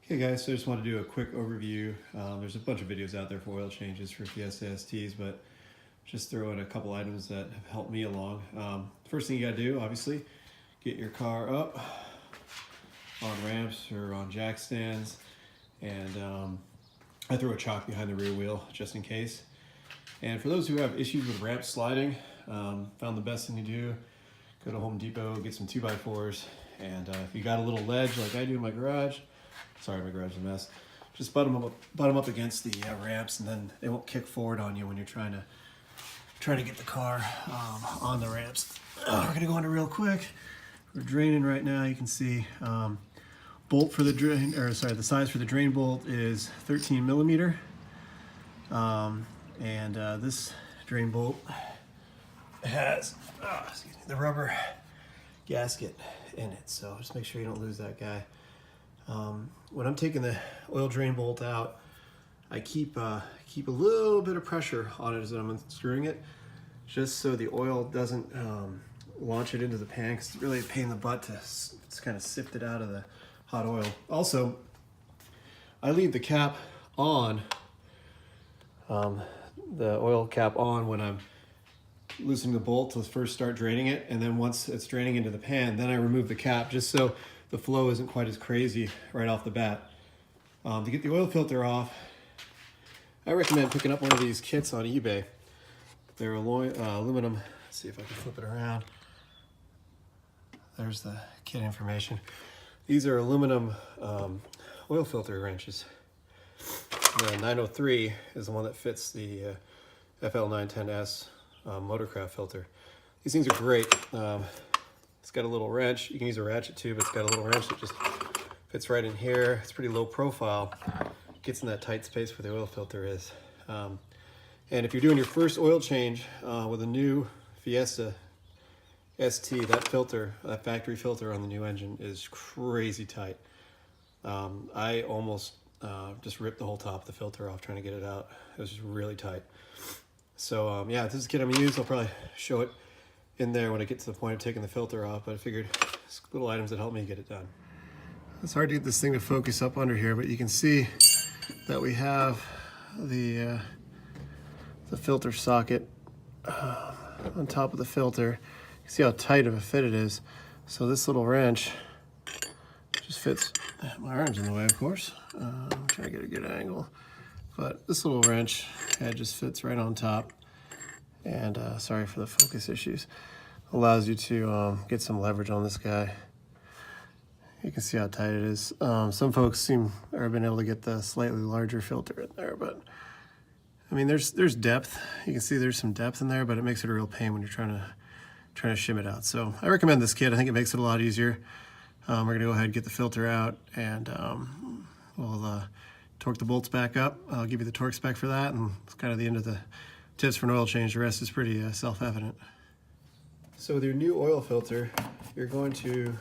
Hey guys, so I just want to do a quick overview. There's a bunch of videos out there for oil changes for Fiesta STs, but just throw in a couple items that have helped me along. First thing you got to do, obviously, get your car up on ramps or on jack stands, and I throw a chock behind the rear wheel just in case. And for those who have issues with ramp sliding, found the best thing to do, go to Home Depot, get some 2x4s, and if you got a little ledge like I do in my garage, sorry, my garage is a mess. Just butt them up against the ramps, and then they won't kick forward on you when you're trying to get the car on the ramps. We're gonna go into real quick. We're draining right now. You can see bolt for the drain, or sorry, the size for the drain bolt is 13 millimeter, and this drain bolt has the rubber gasket in it. So just make sure you don't lose that guy. When I'm taking the oil drain bolt out, I keep a little bit of pressure on it as I'm unscrewing it, just so the oil doesn't launch it into the pan, because it's really a pain in the butt to kind of sift it out of the hot oil. Also, I leave the cap on, the oil cap on when I'm loosening the bolt to first start draining it, and then once it's draining into the pan, then I remove the cap just so the flow isn't quite as crazy right off the bat. To get the oil filter off, I recommend picking up one of these kits on eBay. They're aluminum. Let's see if I can flip it around. There's the kit information. These are aluminum oil filter wrenches. The 903 is the one that fits the FL910S motorcraft filter. These things are great. It's got a little wrench. You can use a ratchet too, but it's got a little wrench that just fits right in here. It's pretty low profile. Gets in that tight space where the oil filter is. And if you're doing your first oil change with a new Fiesta ST, that filter, that factory filter on the new engine is crazy tight. I almost just ripped the whole top of the filter off trying to get it out. It was just really tight. So yeah, this is the kit I'm gonna use. I'll probably show it in there when I get to the point of taking the filter off, but I figured it's little items that help me get it done. It's hard to get this thing to focus up under here, but you can see that we have the filter socket on top of the filter. You can see how tight of a fit it is. So this little wrench just fits. My arm's in the way, of course. I'm trying to get a good angle, but this little wrench head just fits right on top. And sorry for the focus issues. Allows you to get some leverage on this guy. You can see how tight it is. Some folks have been able to get the slightly larger filter in there, but I mean, there's depth. You can see there's some depth in there, but it makes it a real pain when you're trying to shim it out. So I recommend this kit. I think it makes it a lot easier. We're gonna go ahead and get the filter out, and we'll torque the bolts back up. I'll give you the torque spec for that, and it's kind of the end of the tips for an oil change. The rest is pretty self-evident. So with your new oil filter, you're going to,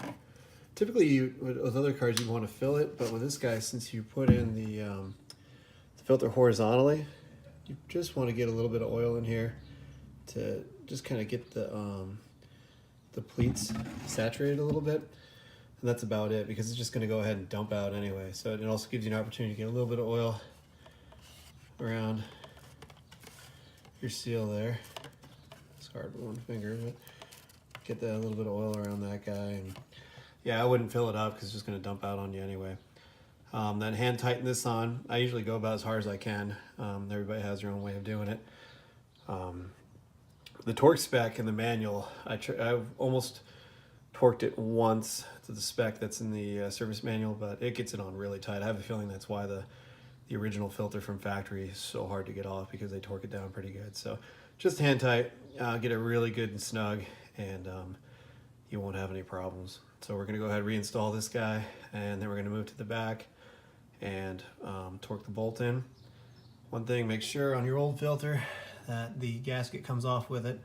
typically with other cars you'd want to fill it, but with this guy, since you put in the filter horizontally, you just want to get a little bit of oil in here to just kind of get the pleats saturated a little bit. And that's about it, because it's just going to go ahead and dump out anyway. So it also gives you an opportunity to get a little bit of oil around your seal there. It's hard with one finger, but get that little bit of oil around that guy. And yeah, I wouldn't fill it up because it's just going to dump out on you anyway. Then hand tighten this on. I usually go about as hard as I can. Everybody has their own way of doing it. The torque spec in the manual, I've almost torqued it once to the spec that's in the service manual, but it gets it on really tight. I have a feeling that's why the original filter from factory is so hard to get off, because they torque it down pretty good. So just hand tight, get it really good and snug, and you won't have any problems. So we're gonna go ahead and reinstall this guy, and then we're gonna move to the back and torque the bolt in. One thing, make sure on your old filter that the gasket comes off with it.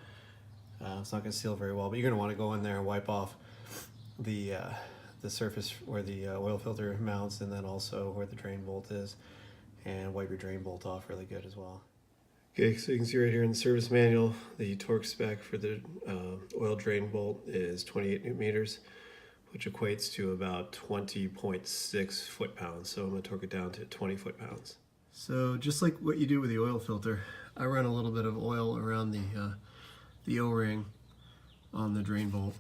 It's not gonna seal very well, but you're gonna wanna go in there and wipe off the surface where the oil filter mounts, and then also where the drain bolt is, and wipe your drain bolt off really good as well. Okay, so you can see right here in the service manual, the torque spec for the oil drain bolt is 28 newton meters. which equates to about 20.6 foot-pounds. So I'm going to torque it down to 20 foot-pounds. So just like what you do with the oil filter, I run a little bit of oil around the O-ring on the drain bolt,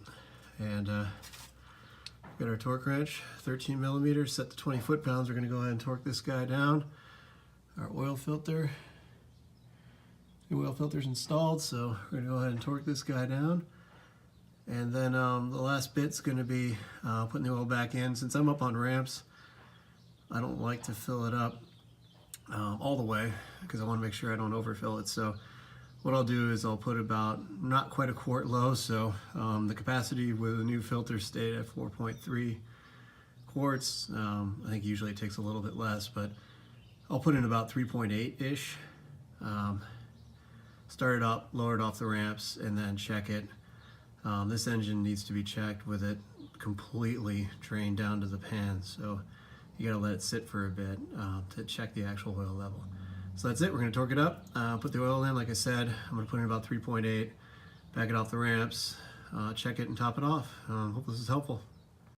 and got our torque wrench, 13 millimeters, set to 20 foot-pounds. We're going to go ahead and torque this guy down. Our oil filter, the oil filter's installed, so we're going to go ahead and torque this guy down. And then the last bit's going to be putting the oil back in. Since I'm up on ramps, I don't like to fill it up all the way because I want to make sure I don't overfill it. So what I'll do is I'll put about not quite a quart low. So the capacity with the new filter stayed at 4.3 quarts. I think usually it takes a little bit less, but I'll put in about 3.8-ish. Start it up, lower it off the ramps, and then check it. This engine needs to be checked with it completely drained down to the pan, so you gotta let it sit for a bit to check the actual oil level. So that's it. We're gonna torque it up, put the oil in. Like I said, I'm gonna put in about 3.8, back it off the ramps, check it and top it off. Hope this is helpful.